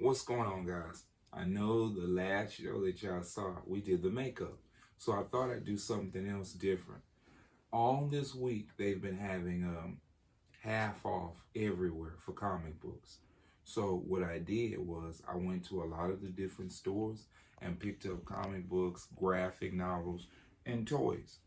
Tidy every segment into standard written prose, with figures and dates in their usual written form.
What's going on, guys? I know the last show that y'all saw, we did the makeup. So I thought I'd do something else different. All this week, they've been having half off everywhere for comic books. So what I did was I went to a lot of the different stores and picked up comic books, graphic novels, and toys.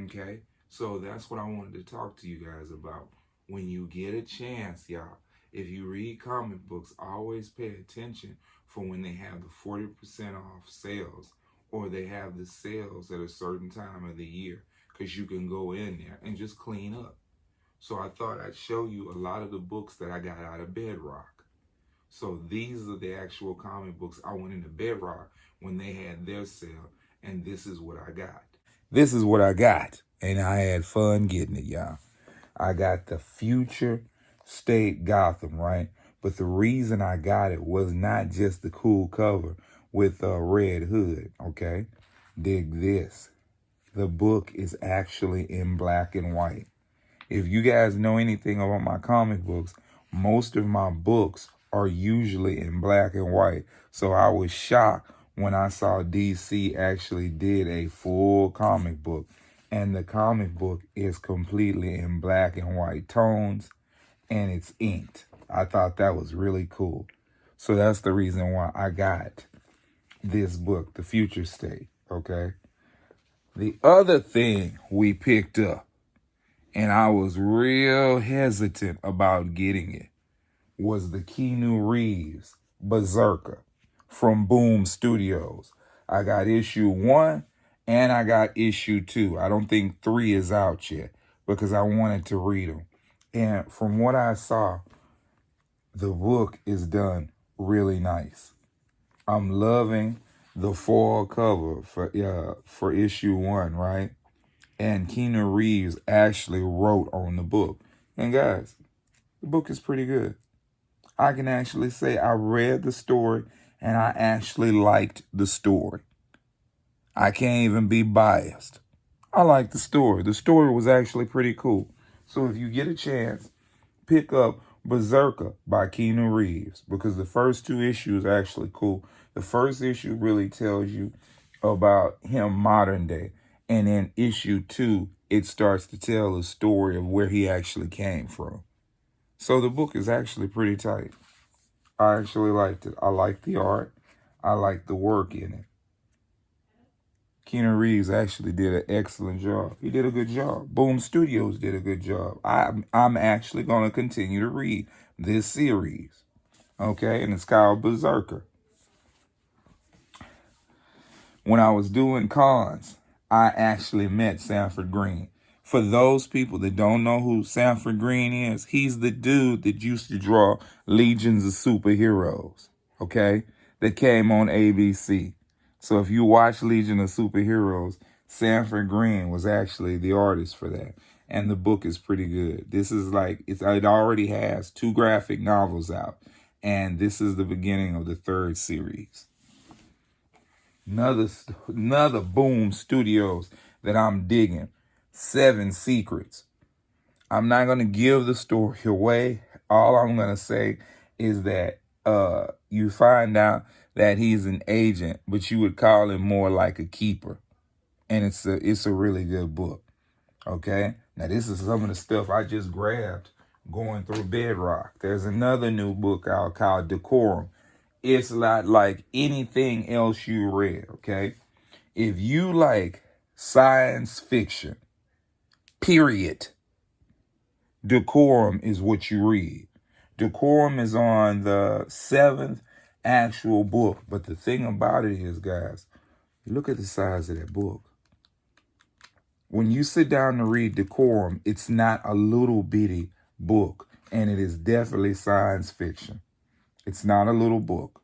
Okay? So that's what I wanted to talk to you guys about. When you get a chance, y'all, if you read comic books, always pay attention for when they have the 40% off sales or they have the sales at a certain time of the year, because you can go in there and just clean up. So I thought I'd show you a lot of the books that I got out of Bedrock. So these are the actual comic books I went into Bedrock when they had their sale, and this is what I got. This is what I got, and I had fun getting it, y'all. I got the Future State Gotham, right? But the reason I got it was not just the cool cover with a red hood, okay? Dig this. The book is actually in black and white. If you guys know anything about my comic books, most of my books are usually in black and white. So I was shocked when I saw DC actually did a full comic book. And the comic book is completely in black and white tones, and it's inked. I thought that was really cool. So that's the reason why I got this book, The Future State, okay? The other thing we picked up, and I was real hesitant about getting it, was the Keanu Reeves Berserker from Boom Studios. I got issue 1 and I got issue 2. I don't think 3 is out yet because I wanted to read them. And from what I saw, the book is done really nice. I'm loving the foil cover for issue 1, right? And Keanu Reeves actually wrote on the book. And guys, the book is pretty good. I can actually say I read the story and I actually liked the story. I can't even be biased. I liked the story. The story was actually pretty cool. So if you get a chance, pick up Berserker by Keanu Reeves, because the first 2 issues are actually cool. The first issue really tells you about him modern day. And in issue 2, it starts to tell the story of where he actually came from. So the book is actually pretty tight. I actually liked it. I liked the art. I liked the work in it. Keanu Reeves actually did an excellent job. He did a good job. Boom Studios did a good job. I'm actually going to continue to read this series. Okay, and it's called Berserker. When I was doing cons, I actually met Sanford Green. For those people that don't know who Sanford Green is, he's the dude that used to draw Legions of Superheroes, okay, that came on ABC. So if you watch Legion of Superheroes, Sanford Green was actually the artist for that. And the book is pretty good. This is like, it already has 2 graphic novels out. And this is the beginning of the 3rd series. Another Boom Studios that I'm digging. 7 Secrets. I'm not going to give the story away. All I'm going to say is that you find out that he's an agent, but you would call him more like a keeper. And it's a really good book. Okay? Now, this is some of the stuff I just grabbed going through Bedrock. There's another new book out called Decorum. It's not like anything else you read, okay? If you like science fiction, period, Decorum is what you read. Decorum is on the 7th actual book. But the thing about it is, guys, look at the size of that book. When you sit down to read Decorum, it's not a little bitty book. And it is definitely science fiction. It's not a little book.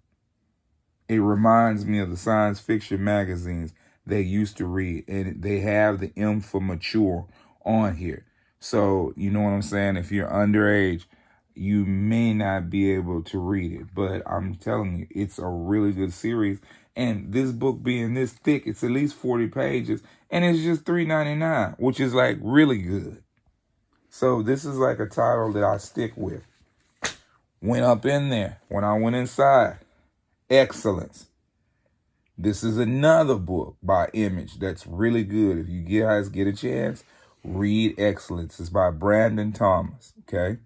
It reminds me of the science fiction magazines they used to read. And they have the M for mature on here. So, you know what I'm saying? If you're underage, you may not be able to read it. But I'm telling you, it's a really good series. And this book being this thick, it's at least 40 pages. And it's just $3.99, which is like really good. So this is like a title that I stick with. Went up in there. When I went inside, Excellence. This is another book by Image that's really good. If you guys get a chance, read Excellence. It's by Brandon Thomas, okay?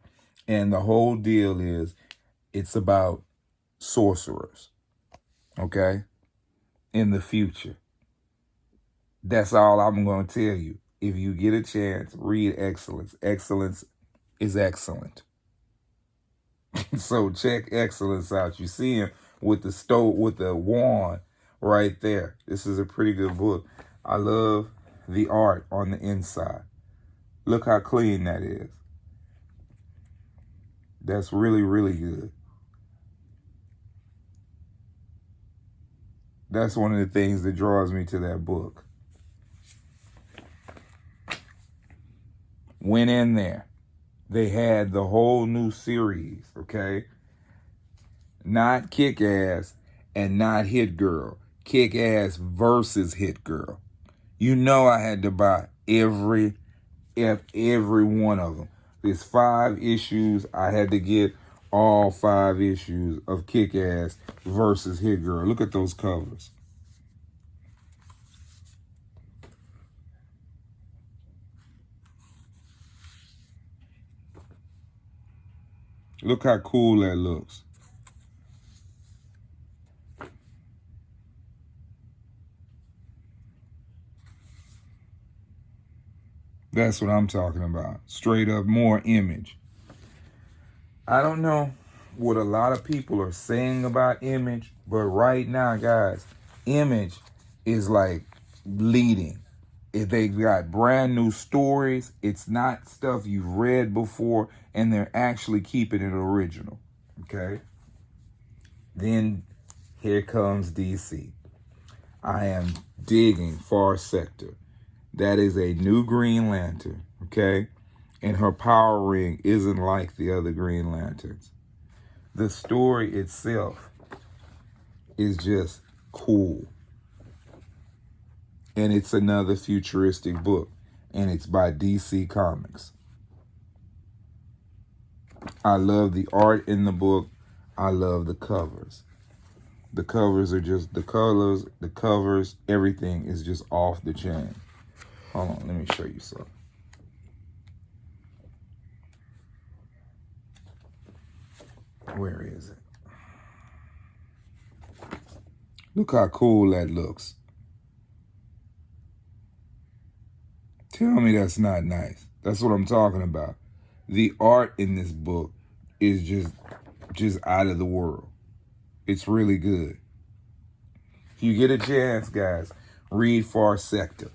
And the whole deal is it's about sorcerers, okay, in the future. That's all I'm going to tell you. If you get a chance, read Excellence. Excellence is excellent. So check Excellence out. You see him with the stove, with the wand right there. This is a pretty good book. I love the art on the inside. Look how clean that is. That's really, really good. That's one of the things that draws me to that book. Went in there. They had the whole new series, okay? Not Kick-Ass and not Hit Girl. Kick-Ass versus Hit Girl. You know I had to buy every one of them. There's 5 issues. I had to get all 5 issues of Kick-Ass versus Hit Girl. Look at those covers. Look how cool that looks. That's what I'm talking about. Straight up more Image. I don't know what a lot of people are saying about Image, but right now, guys, Image is like leading. If they got brand new stories, it's not stuff you've read before, and they're actually keeping it original, okay? Then here comes DC. I am digging Far Sector. That is a new Green Lantern, okay? And her power ring isn't like the other Green Lanterns. The story itself is just cool. And it's another futuristic book. And it's by DC Comics. I love the art in the book. I love the covers. The covers are just, the colors, the covers, everything is just off the chain. Hold on, let me show you something. Where is it? Look how cool that looks. Tell me that's not nice. That's what I'm talking about. The art in this book is just out of the world. It's really good. If you get a chance, guys, read Far Sector.